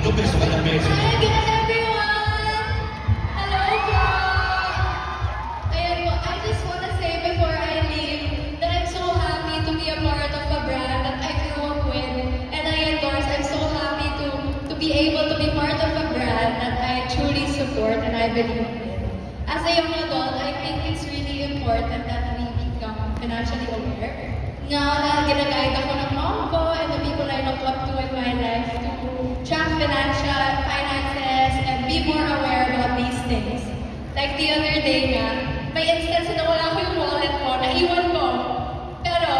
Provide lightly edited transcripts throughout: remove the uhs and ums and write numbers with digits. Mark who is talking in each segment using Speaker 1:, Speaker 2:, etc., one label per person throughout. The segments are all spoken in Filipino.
Speaker 1: No, beso ka na beso.
Speaker 2: Hi again, everyone! Hello po! Ayan po, I just want to say before I leave that I'm so happy to be a part of a brand that I grew up with and I endorse. I'm so happy to be able to be part of a brand that I truly support and I believe in. As a young adult, I think it's really important that we become financially aware. Now na ginaguide ako ng mom ko and the people I look up to in my life to track finances and be more aware about these things. Like the other day nga, may instance na wala ko yung wallet ko, naiwan ko. Pero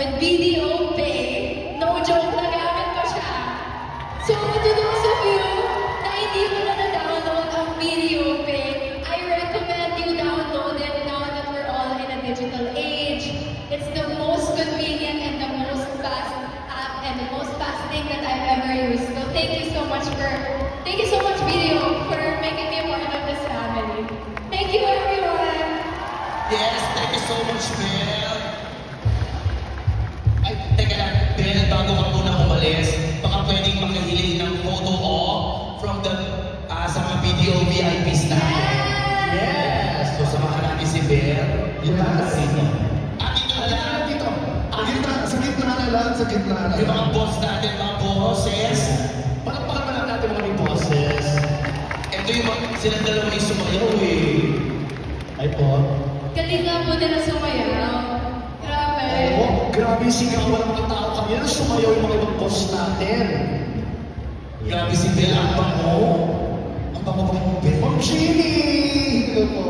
Speaker 2: with BDO Pay, no joke, nagamit ko siya. So to those of you na hindi mo na na-download ang BDO Pay, I recommend you download it now that we're all in a digital age. It's the most convenient and the most fast app and the most fast thing that I've ever used. So thank you so much BDO for making me a part of this family. Thank you everyone.
Speaker 1: Yes, thank you so much, Belle. Ay, teka lang, Belle, bago ka muna umalis, baka pwedeng makahiling ng photo from the sa mga video VIPs natin. Yes! So, samahan natin si Belle. Yung takas dito. At dito na lang.
Speaker 3: Dito. Sa gitna na lang, sa gitna na
Speaker 1: Yung
Speaker 3: lang.
Speaker 1: mga boss natin, mga bosses.
Speaker 3: Palakpakan pa lang natin mga may boses.
Speaker 1: Ito yung silang dalawa yung sumayaw eh.
Speaker 3: Ay po.
Speaker 2: Galing nga po nila sumayaw. Grabe.
Speaker 3: Oh, grabe yung sigawan ng mga tao kanina. Sumayaw yung mga ibang boss natin.
Speaker 1: Grabe si Belle, ang bango. Ang bango-bango mo, Belle.
Speaker 3: Ma'am Jimmy! Hello po.